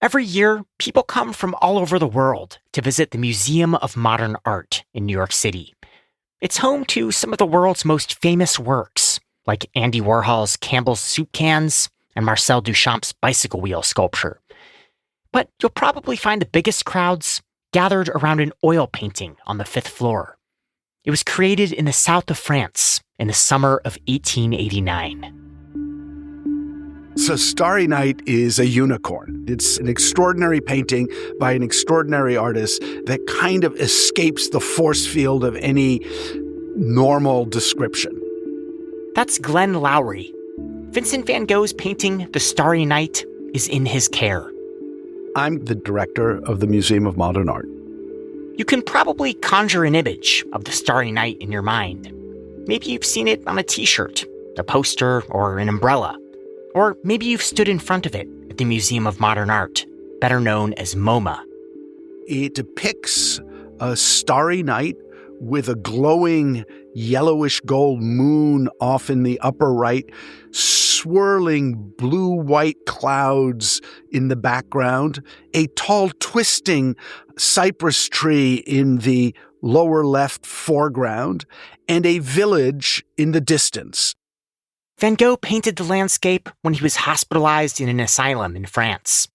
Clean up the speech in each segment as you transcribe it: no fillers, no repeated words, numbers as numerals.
Every year, people come from all over the world to visit the Museum of Modern Art in New York City. It's home to some of the world's most famous works, like Andy Warhol's Campbell's soup cans and Marcel Duchamp's bicycle wheel sculpture. But you'll probably find the biggest crowds gathered around an oil painting on the 5th floor. It was created in the south of France in the summer of 1889. So Starry Night is a unicorn. It's an extraordinary painting by an extraordinary artist that kind of escapes the force field of any normal description. That's Glenn Lowry. Vincent van Gogh's painting, The Starry Night, is in his care. I'm the director of the Museum of Modern Art. You can probably conjure an image of the Starry Night in your mind. Maybe you've seen it on a t-shirt, a poster, or an umbrella. Or maybe you've stood in front of it at the Museum of Modern Art, better known as MoMA. It depicts a starry night with a glowing yellowish gold moon off in the upper right, swirling blue-white clouds in the background, a tall twisting cypress tree in the lower left foreground, and a village in the distance. Van Gogh painted the landscape when he was hospitalized in an asylum in France.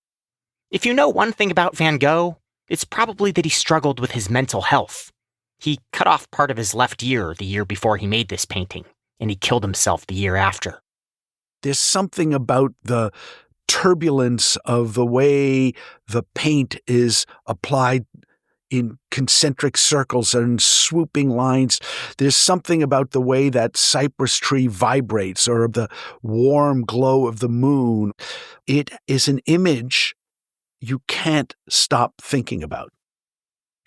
If you know one thing about Van Gogh, it's probably that he struggled with his mental health. He cut off part of his left ear the year before he made this painting, and he killed himself the year after. There's something about the turbulence of the way the paint is applied in concentric circles and swooping lines. There's something about the way that cypress tree vibrates or the warm glow of the moon. It is an image you can't stop thinking about.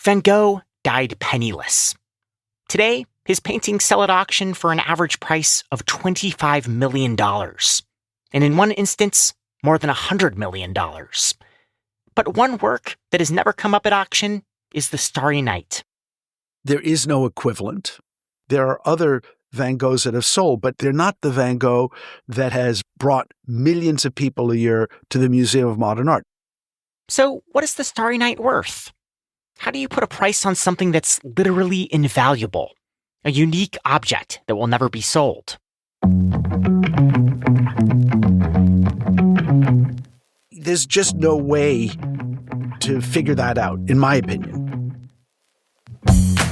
Van Gogh died penniless. Today, his paintings sell at auction for an average price of $25 million. And in one instance, more than $100 million. But one work that has never come up at auction is The Starry Night. There is no equivalent. There are other Van Goghs that have sold, but they're not the Van Gogh that has brought millions of people a year to the Museum of Modern Art. So what is The Starry Night worth? How do you put a price on something that's literally invaluable? A unique object that will never be sold? There's just no way to figure that out, in my opinion.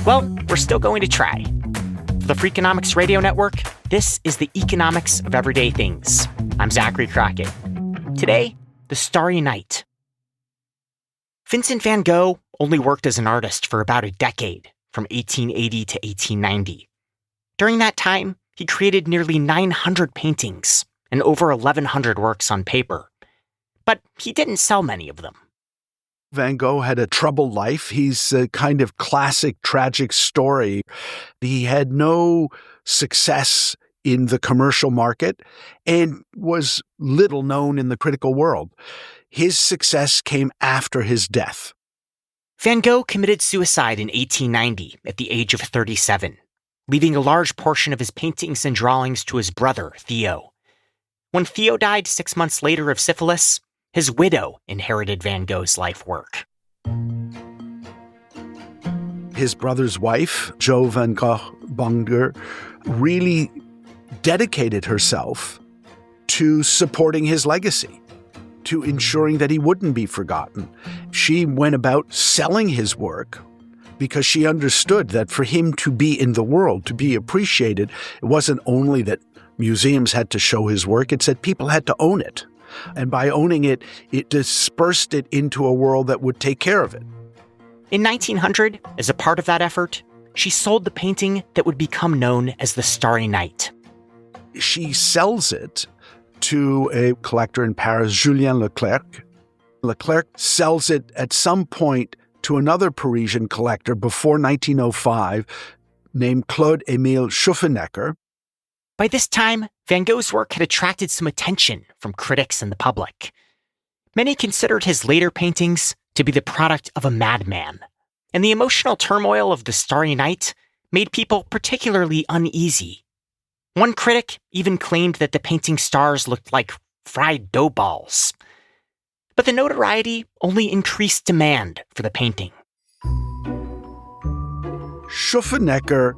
Well, we're still going to try. For the Freakonomics Radio Network, this is the economics of everyday things. I'm Zachary Crockett. Today, The Starry Night. Vincent van Gogh only worked as an artist for about a decade, from 1880 to 1890. During that time, he created nearly 900 paintings and over 1,100 works on paper. But he didn't sell many of them. Van Gogh had a troubled life. He's a kind of classic tragic story. He had no success in the commercial market and was little known in the critical world. His success came after his death. Van Gogh committed suicide in 1890 at the age of 37, leaving a large portion of his paintings and drawings to his brother, Theo. When Theo died 6 months later of syphilis, his widow inherited Van Gogh's life work. His brother's wife, Jo van Gogh Bonger, really dedicated herself to supporting his legacy, to ensuring that he wouldn't be forgotten. She went about selling his work because she understood that for him to be in the world, to be appreciated, it wasn't only that museums had to show his work, it's that people had to own it. And by owning it, it dispersed it into a world that would take care of it. In 1900, as a part of that effort, she sold the painting that would become known as The Starry Night. She sells it to a collector in Paris, Julien Leclerc. Leclerc sells it at some point to another Parisian collector before 1905 named Claude-Émile Schuffenecker. By this time, Van Gogh's work had attracted some attention from critics and the public. Many considered his later paintings to be the product of a madman, and the emotional turmoil of The Starry Night made people particularly uneasy. One critic even claimed that the painting stars looked like fried dough balls. But But the notoriety only increased demand for the painting. Schufenecker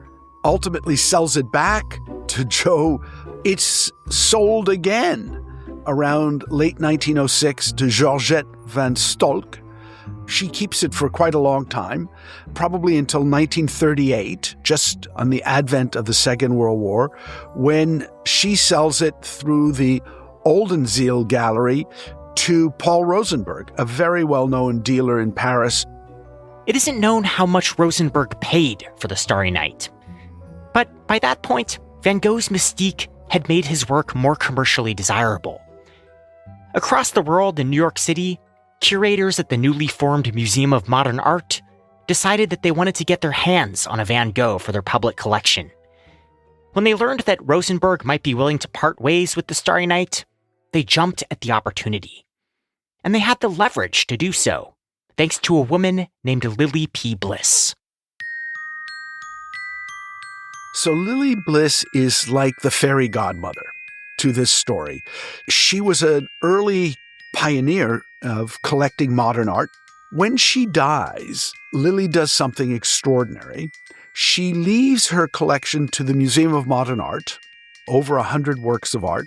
ultimately sells it back to Joe. It's sold again around late 1906 to Georgette van Stolk. She keeps it for quite a long time, probably until 1938, just on the advent of the Second World War, when she sells it through the Oldenziel Gallery to Paul Rosenberg, a very well-known dealer in Paris. It isn't known how much Rosenberg paid for the Starry Night. But by that point, Van Gogh's mystique had made his work more commercially desirable. Across the world in New York City, curators at the newly formed Museum of Modern Art decided that they wanted to get their hands on a Van Gogh for their public collection. When they learned that Rosenberg might be willing to part ways with the Starry Night, they jumped at the opportunity. And they had the leverage to do so, thanks to a woman named Lily P. Bliss. So Lily Bliss is like the fairy godmother to this story. She was an early pioneer of collecting modern art. When she dies, Lily does something extraordinary. She leaves her collection to the Museum of Modern Art, over 100 works of art.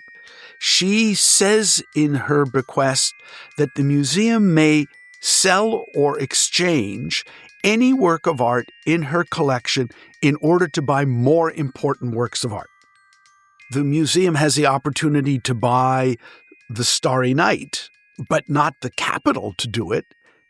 She says in her bequest that the museum may sell or exchange any work of art in her collection in order to buy more important works of art. The museum has the opportunity to buy the Starry Night, but not the capital to do it,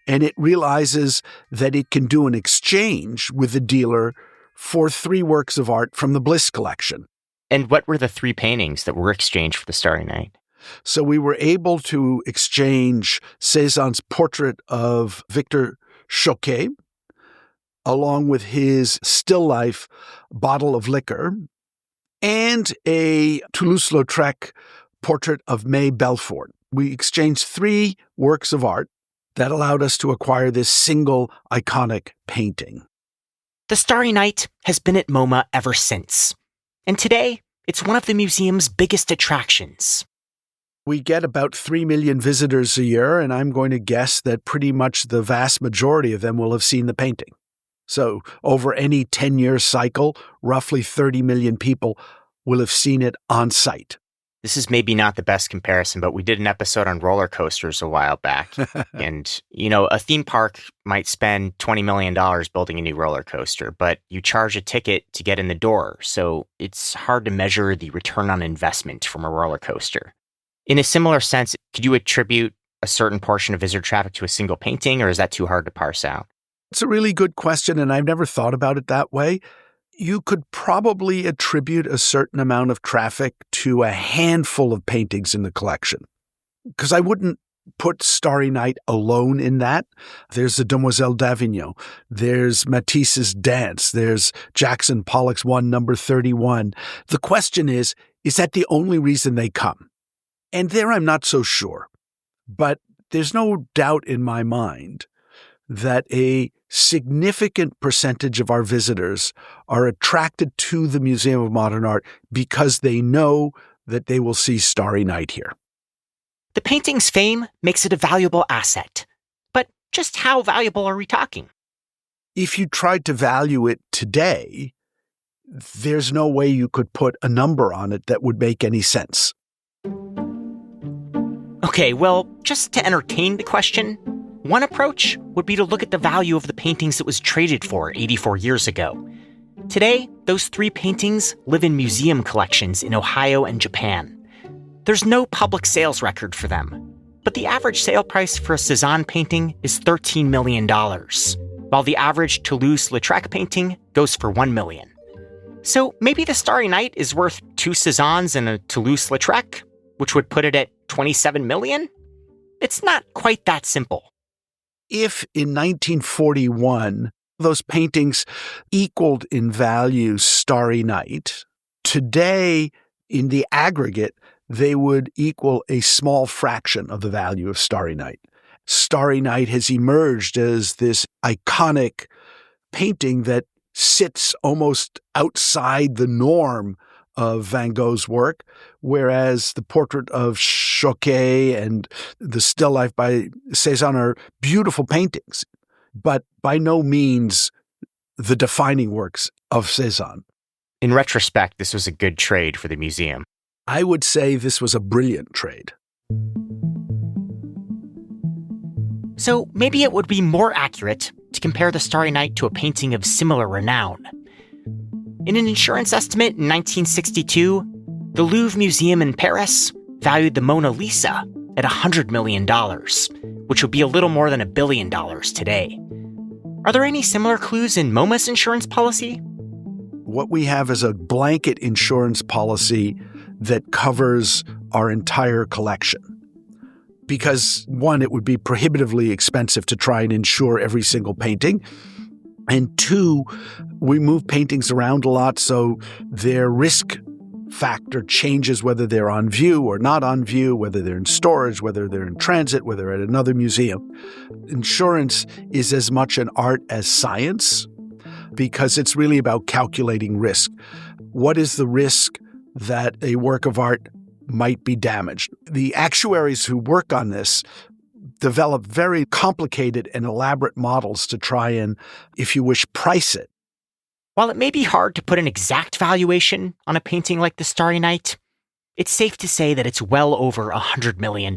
and it realizes that it can do an exchange with the dealer for 3 works of art from the Bliss collection. And what were the 3 paintings that were exchanged for the Starry Night? So we were able to exchange Cézanne's portrait of Victor Choquet, along with his still life bottle of liquor, and a Toulouse-Lautrec portrait of May Belfort. We exchanged 3 works of art that allowed us to acquire this single iconic painting. The Starry Night has been at MoMA ever since. And today, it's one of the museum's biggest attractions. We get about 3 million visitors a year, and I'm going to guess that pretty much the vast majority of them will have seen the painting. So over any 10-year cycle, roughly 30 million people will have seen it on site. This is maybe not the best comparison, but we did an episode on roller coasters a while back. And, a theme park might spend $20 million building a new roller coaster, but you charge a ticket to get in the door. So it's hard to measure the return on investment from a roller coaster. In a similar sense, could you attribute a certain portion of visitor traffic to a single painting, or is that too hard to parse out? It's a really good question, and I've never thought about it that way. You could probably attribute a certain amount of traffic to a handful of paintings in the collection, because I wouldn't put Starry Night alone in that. There's the Demoiselle d'Avignon. There's Matisse's Dance. There's Jackson Pollock's one, number 31. The question is that the only reason they come? And there I'm not so sure. But there's no doubt in my mind that a significant percentage of our visitors are attracted to the Museum of Modern Art because they know that they will see Starry Night here. The painting's fame makes it a valuable asset. But just how valuable are we talking? If you tried to value it today, there's no way you could put a number on it that would make any sense. Okay, well, just to entertain the question, one approach would be to look at the value of the paintings it was traded for 84 years ago. Today, those 3 paintings live in museum collections in Ohio and Japan. There's no public sales record for them, but the average sale price for a Cézanne painting is $13 million, while the average Toulouse-Lautrec painting goes for $1 million. So maybe the Starry Night is worth 2 Cézannes and a Toulouse-Lautrec, which would put it at $27 million? It's not quite that simple. If in 1941 those paintings equaled in value Starry Night, today in the aggregate they would equal a small fraction of the value of Starry Night. Starry Night has emerged as this iconic painting that sits almost outside the norm of Van Gogh's work, whereas the portrait of Choquet and the still life by Cézanne are beautiful paintings, but by no means the defining works of Cézanne. In retrospect, this was a good trade for the museum. I would say this was a brilliant trade. So maybe it would be more accurate to compare the Starry Night to a painting of similar renown. In an insurance estimate in 1962, the Louvre Museum in Paris valued the Mona Lisa at $100 million, which would be a little more than $1 billion today. Are there any similar clues in MoMA's insurance policy? What we have is a blanket insurance policy that covers our entire collection. Because, one, it would be prohibitively expensive to try and insure every single painting. And two, we move paintings around a lot, so their risk factor changes whether they're on view or not on view, whether they're in storage, whether they're in transit, whether they're at another museum. Insurance is as much an art as science because it's really about calculating risk. What is the risk that a work of art might be damaged? The actuaries who work on this develop very complicated and elaborate models to try and, if you wish, price it. While it may be hard to put an exact valuation on a painting like the Starry Night, it's safe to say that it's well over $100 million.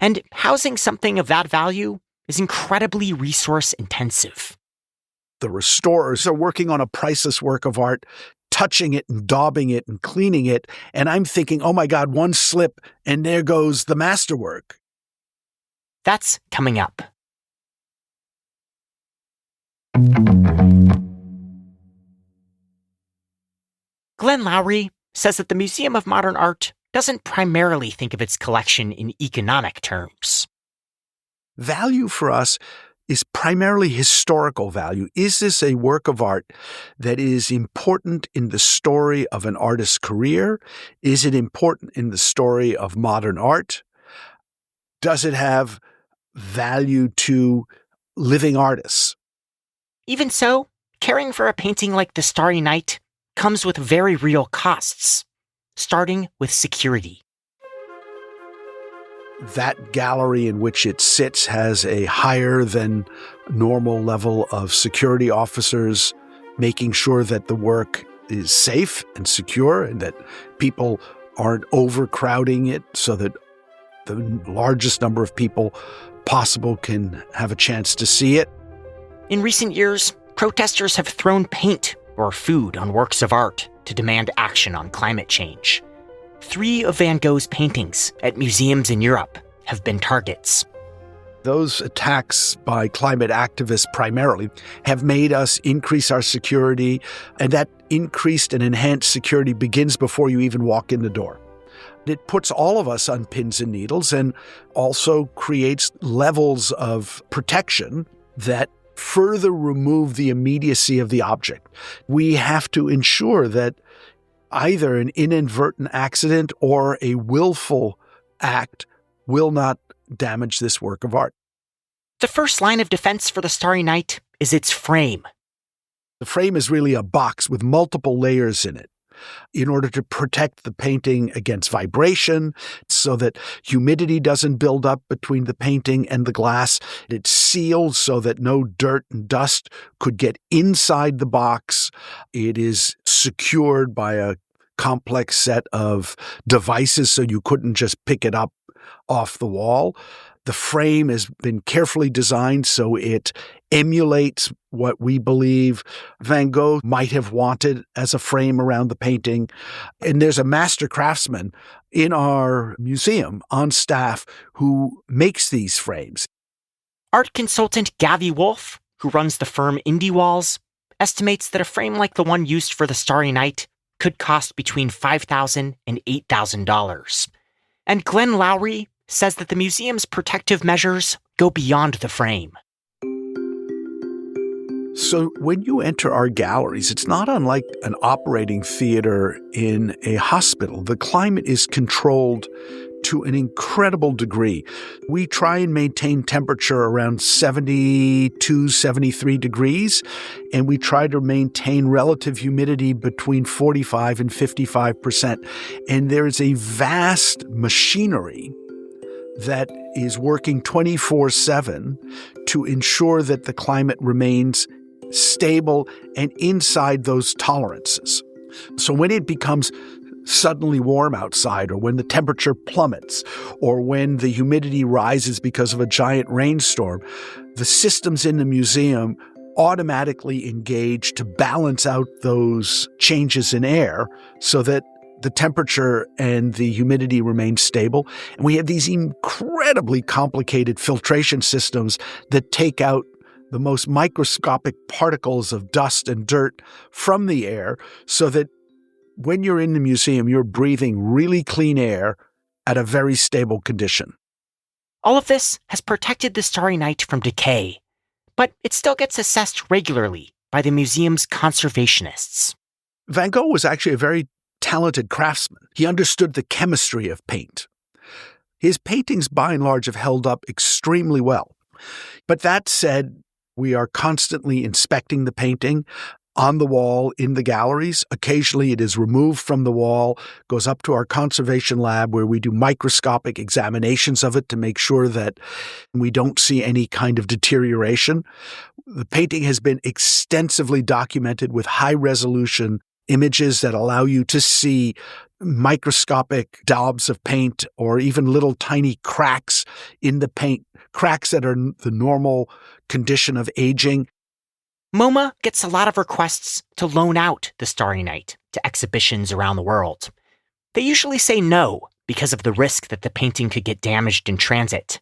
And housing something of that value is incredibly resource intensive. The restorers are working on a priceless work of art, touching it and daubing it and cleaning it, and I'm thinking, oh my God, one slip and there goes the masterwork. That's coming up. Glenn Lowry says that the Museum of Modern Art doesn't primarily think of its collection in economic terms. Value for us is primarily historical value. Is this a work of art that is important in the story of an artist's career? Is it important in the story of modern art? Does it have value to living artists? Even so, caring for a painting like the Starry Night comes with very real costs, starting with security. That gallery in which it sits has a higher than normal level of security officers making sure that the work is safe and secure and that people aren't overcrowding it so that the largest number of people possible can have a chance to see it. In recent years, protesters have thrown paint or food on works of art to demand action on climate change. 3 of Van Gogh's paintings at museums in Europe have been targets. Those attacks by climate activists primarily have made us increase our security, and that increased and enhanced security begins before you even walk in the door. It puts all of us on pins and needles and also creates levels of protection that further remove the immediacy of the object. We have to ensure that either an inadvertent accident or a willful act will not damage this work of art. The first line of defense for the Starry Night is its frame. The frame is really a box with multiple layers in it in order to protect the painting against vibration so that humidity doesn't build up between the painting and the glass. It's sealed so that no dirt and dust could get inside the box. It is secured by a complex set of devices so you couldn't just pick it up off the wall. The frame has been carefully designed so it emulates what we believe Van Gogh might have wanted as a frame around the painting. And there's a master craftsman in our museum on staff who makes these frames. Art consultant Gavi Wolf, who runs the firm Indie Walls, estimates that a frame like the one used for the Starry Night could cost between $5,000 and $8,000. And Glenn Lowry says that the museum's protective measures go beyond the frame. So when you enter our galleries, it's not unlike an operating theater in a hospital. The climate is controlled to an incredible degree. We try and maintain temperature around 72, 73 degrees, and we try to maintain relative humidity between 45 and 55%. And there is a vast machinery that is working 24/7 to ensure that the climate remains stable and inside those tolerances. So when it becomes suddenly warm outside, or when the temperature plummets, or when the humidity rises because of a giant rainstorm, the systems in the museum automatically engage to balance out those changes in air so that the temperature and the humidity remain stable. And we have these incredibly complicated filtration systems that take out the most microscopic particles of dust and dirt from the air so that when you're in the museum, you're breathing really clean air at a very stable condition. All of this has protected the Starry Night from decay, but it still gets assessed regularly by the museum's conservationists. Van Gogh was actually a very talented craftsman. He understood the chemistry of paint. His paintings, by and large, have held up extremely well. But that said, we are constantly inspecting the painting on the wall in the galleries. Occasionally it is removed from the wall, goes up to our conservation lab where we do microscopic examinations of it to make sure that we don't see any kind of deterioration. The painting has been extensively documented with high-resolution images that allow you to see microscopic daubs of paint or even little tiny cracks in the paint, cracks that are the normal condition of aging. MoMA gets a lot of requests to loan out the Starry Night to exhibitions around the world. They usually say no because of the risk that the painting could get damaged in transit.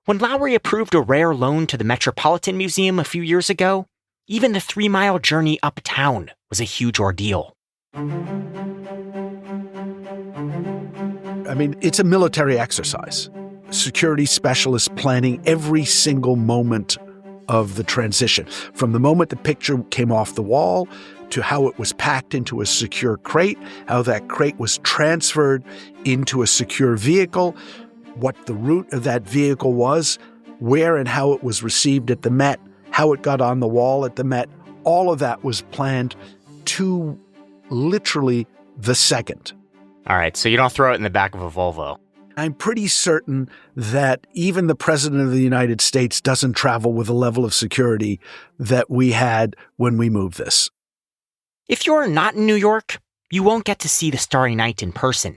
When Lowry approved a rare loan to the Metropolitan Museum a few years ago, even the 3-mile journey uptown was a huge ordeal. I mean, it's a military exercise. Security specialists planning every single moment of the transition, from the moment the picture came off the wall to how it was packed into a secure crate, how that crate was transferred into a secure vehicle, what the route of that vehicle was, where and how it was received at the Met, how it got on the wall at the Met. All of that was planned to literally the second. All right, so you don't throw it in the back of a Volvo. I'm pretty certain that even the President of the United States doesn't travel with a level of security that we had when we moved this. If you're not in New York, you won't get to see the Starry Night in person,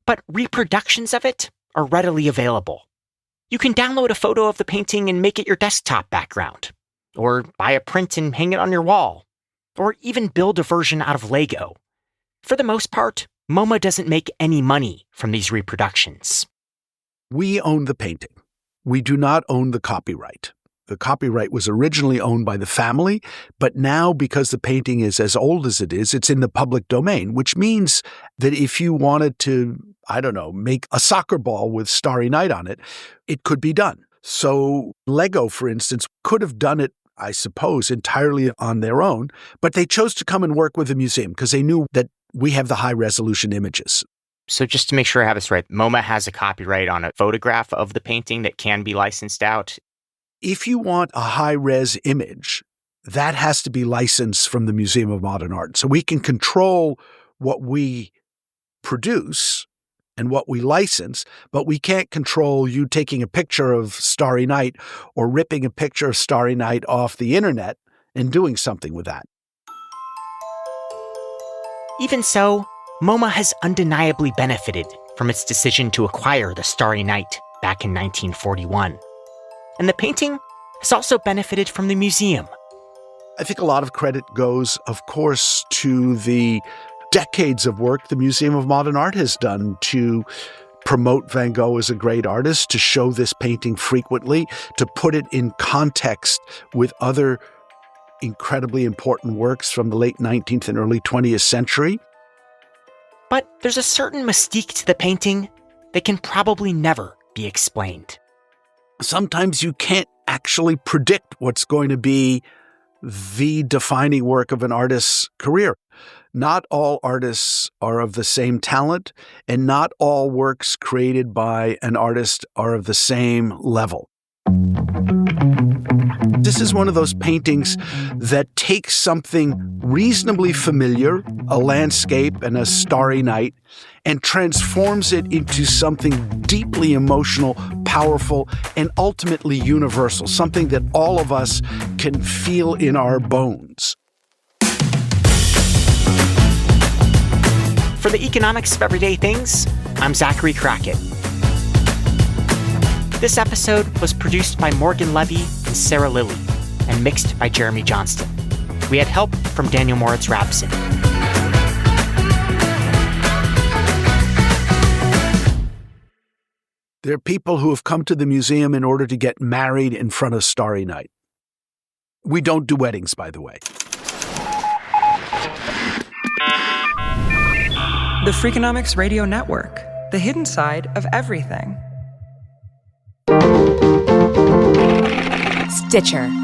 but reproductions of it are readily available. You can download a photo of the painting and make it your desktop background, or buy a print and hang it on your wall, or even build a version out of Lego. For the most part, MoMA doesn't make any money from these reproductions. We own the painting. We do not own the copyright. The copyright was originally owned by the family, but now because the painting is as old as it is, it's in the public domain, which means that if you wanted to, make a soccer ball with Starry Night on it, it could be done. So Lego, for instance, could have done it, I suppose, entirely on their own, but they chose to come and work with the museum because they knew that we have the high-resolution images. So just to make sure I have this right, MoMA has a copyright on a photograph of the painting that can be licensed out? If you want a high-res image, that has to be licensed from the Museum of Modern Art. So we can control what we produce and what we license, but we can't control you taking a picture of Starry Night or ripping a picture of Starry Night off the internet and doing something with that. Even so, MoMA has undeniably benefited from its decision to acquire the Starry Night back in 1941. And the painting has also benefited from the museum. I think a lot of credit goes, of course, to the decades of work the Museum of Modern Art has done to promote Van Gogh as a great artist, to show this painting frequently, to put it in context with other incredibly important works from the late 19th and early 20th century. But there's a certain mystique to the painting that can probably never be explained. Sometimes you can't actually predict what's going to be the defining work of an artist's career. not all artists are of the same talent, and not all works created by an artist are of the same level. This is one of those paintings that takes something reasonably familiar, a landscape and a starry night, and transforms it into something deeply emotional, powerful, and ultimately universal, something that all of us can feel in our bones. For the Economics of Everyday Things, I'm Zachary Crockett. This episode was produced by Morgan Levy and Sarah Lilly and mixed by Jeremy Johnston. We had help from Daniel Moritz-Rabson. There are people who have come to the museum in order to get married in front of Starry Night. We don't do weddings, by the way. The Freakonomics Radio Network, the hidden side of everything. Stitcher.